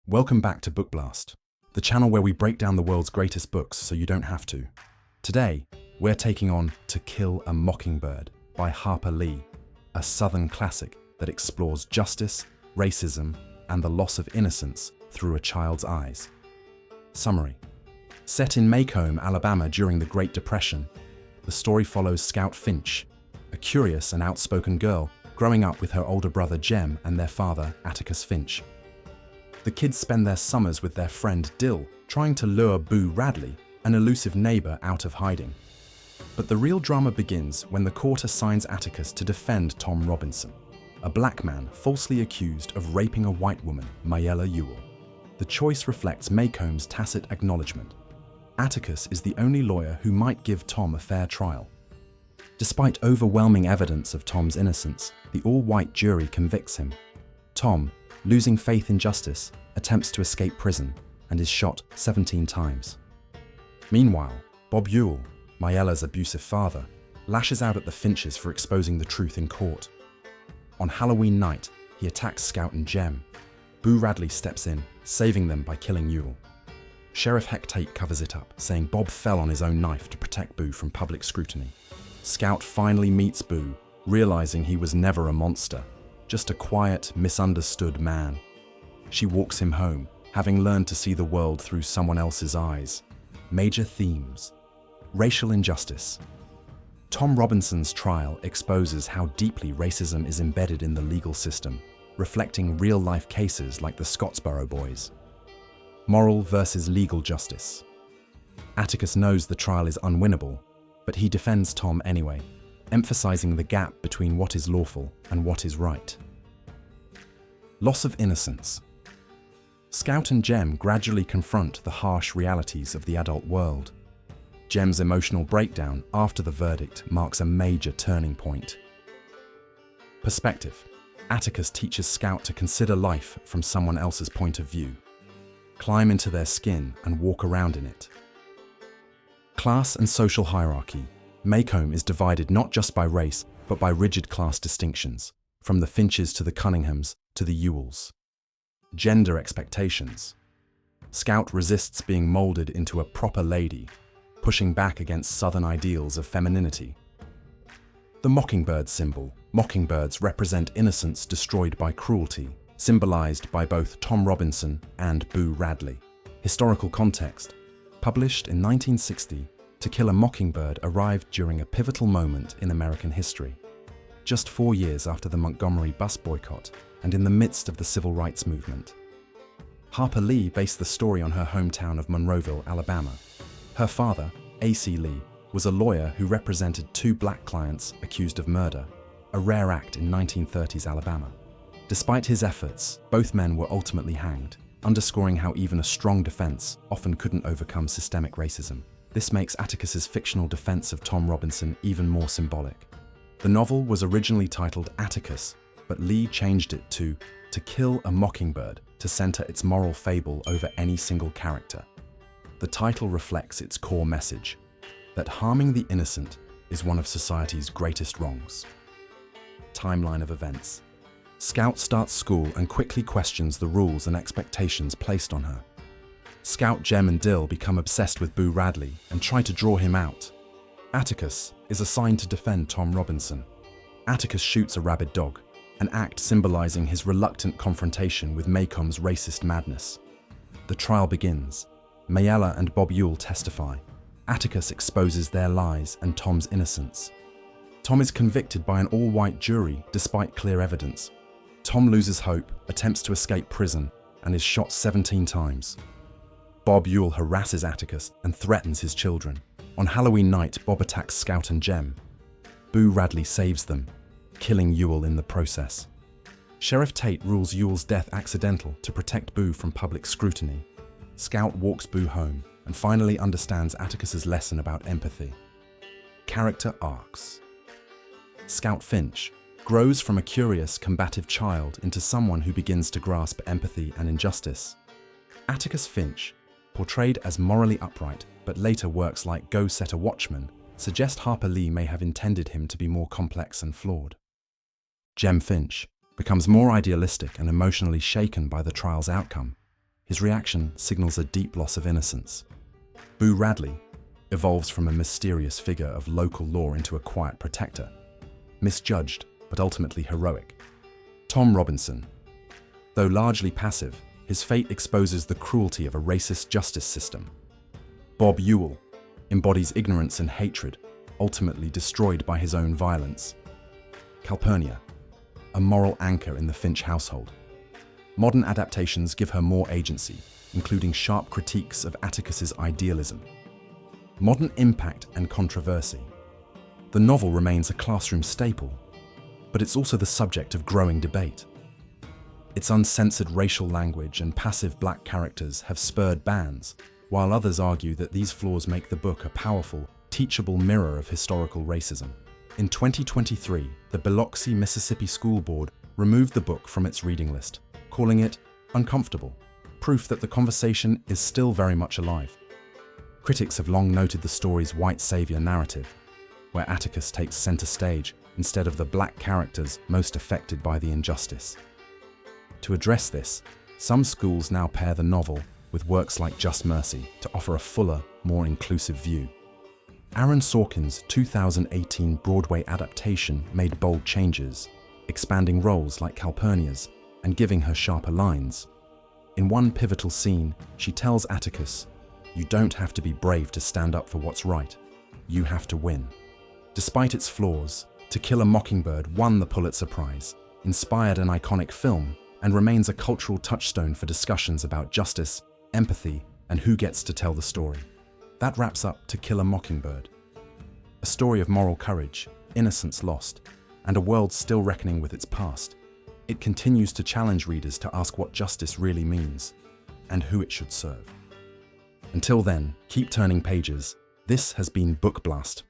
Welcome back to Book Blast, the channel where we break down the world's greatest books so you don't have to. Today, we're taking on To Kill a Mockingbird by Harper Lee, a Southern classic that explores justice, racism, and the loss of innocence through a child's eyes. Summary. Set in Macomb, Alabama during the Great Depression, the story follows Scout Finch, a curious and outspoken girl growing up with her older brother Jem and their father, Atticus Finch. The kids spend their summers with their friend Dill, trying to lure Boo Radley, an elusive neighbor, out of hiding. But the real drama begins when the court assigns Atticus to defend Tom Robinson, a black man falsely accused of raping a white woman, Mayella Ewell. The choice reflects Macomb's tacit acknowledgement. Atticus is the only lawyer who might give Tom a fair trial. Despite overwhelming evidence of Tom's innocence, the all-white jury convicts him. Tom, losing faith in justice, attempts to escape prison and is shot 17 times. Meanwhile, Bob Ewell, Mayella's abusive father, lashes out at the Finches for exposing the truth in court. On Halloween night, he attacks Scout and Jem. Boo Radley steps in, saving them by killing Ewell. Sheriff Heck Tate covers it up, saying Bob fell on his own knife to protect Boo from public scrutiny. Scout finally meets Boo, realizing he was never a monster, just a quiet, misunderstood man. She walks him home, having learned to see the world through someone else's eyes. Major themes. Racial injustice. Tom Robinson's trial exposes how deeply racism is embedded in the legal system, reflecting real-life cases like the Scottsboro Boys. Moral versus legal justice. Atticus knows the trial is unwinnable, but he defends Tom anyway, emphasizing the gap between what is lawful and what is right. Loss of innocence. Scout and Jem gradually confront the harsh realities of the adult world. Jem's emotional breakdown after the verdict marks a major turning point. Perspective. Atticus teaches Scout to consider life from someone else's point of view. Climb into their skin and walk around in it. Class and social hierarchy. Macomb is divided not just by race, but by rigid class distinctions, from the Finches to the Cunninghams to the Ewells. Gender expectations. Scout resists being molded into a proper lady, pushing back against Southern ideals of femininity. The Mockingbird symbol. Mockingbirds represent innocence destroyed by cruelty, symbolized by both Tom Robinson and Boo Radley. Historical context. Published in 1960, To Kill a Mockingbird arrived during a pivotal moment in American history, just 4 years after the Montgomery bus boycott and in the midst of the civil rights movement. Harper Lee based the story on her hometown of Monroeville, Alabama. Her father, A.C. Lee, was a lawyer who represented 2 black clients accused of murder, a rare act in 1930s Alabama. Despite his efforts, both men were ultimately hanged, underscoring how even a strong defense often couldn't overcome systemic racism. This makes Atticus's fictional defense of Tom Robinson even more symbolic. The novel was originally titled Atticus, but Lee changed it to Kill a Mockingbird to center its moral fable over any single character. The title reflects its core message, that harming the innocent is one of society's greatest wrongs. Timeline of events. Scout starts school and quickly questions the rules and expectations placed on her. Scout, Jem and Dill become obsessed with Boo Radley and try to draw him out. Atticus is assigned to defend Tom Robinson. Atticus shoots a rabid dog, an act symbolizing his reluctant confrontation with Macomb's racist madness. The trial begins. Mayella and Bob Ewell testify. Atticus exposes their lies and Tom's innocence. Tom is convicted by an all-white jury despite clear evidence. Tom loses hope, attempts to escape prison, and is shot 17 times. Bob Ewell harasses Atticus and threatens his children. On Halloween night, Bob attacks Scout and Jem. Boo Radley saves them, killing Ewell in the process. Sheriff Tate rules Ewell's death accidental to protect Boo from public scrutiny. Scout walks Boo home and finally understands Atticus's lesson about empathy. Character arcs. Scout Finch grows from a curious, combative child into someone who begins to grasp empathy and injustice. Atticus Finch, portrayed as morally upright but later works like Go Set a Watchman, suggest Harper Lee may have intended him to be more complex and flawed. Jem Finch becomes more idealistic and emotionally shaken by the trial's outcome. His reaction signals a deep loss of innocence. Boo Radley evolves from a mysterious figure of local law into a quiet protector, misjudged but ultimately heroic. Tom Robinson, though largely passive, his fate exposes the cruelty of a racist justice system. Bob Ewell embodies ignorance and hatred, ultimately destroyed by his own violence. Calpurnia, a moral anchor in the Finch household. Modern adaptations give her more agency, including sharp critiques of Atticus's idealism. Modern impact and controversy. The novel remains a classroom staple, but it's also the subject of growing debate. Its uncensored racial language and passive black characters have spurred bans, while others argue that these flaws make the book a powerful, teachable mirror of historical racism. In 2023, the Biloxi, Mississippi School Board removed the book from its reading list, calling it uncomfortable, proof that the conversation is still very much alive. Critics have long noted the story's white savior narrative, where Atticus takes center stage instead of the black characters most affected by the injustice. To address this, some schools now pair the novel with works like Just Mercy to offer a fuller, more inclusive view. Aaron Sorkin's 2018 Broadway adaptation made bold changes, expanding roles like Calpurnia's and giving her sharper lines. In one pivotal scene, she tells Atticus, "You don't have to be brave to stand up for what's right. You have to win." Despite its flaws, To Kill a Mockingbird won the Pulitzer Prize, inspired an iconic film, and remains a cultural touchstone for discussions about justice, empathy, and who gets to tell the story. That wraps up To Kill a Mockingbird. A story of moral courage, innocence lost, and a world still reckoning with its past. It continues to challenge readers to ask what justice really means, and who it should serve. Until then, keep turning pages. This has been Book Blast.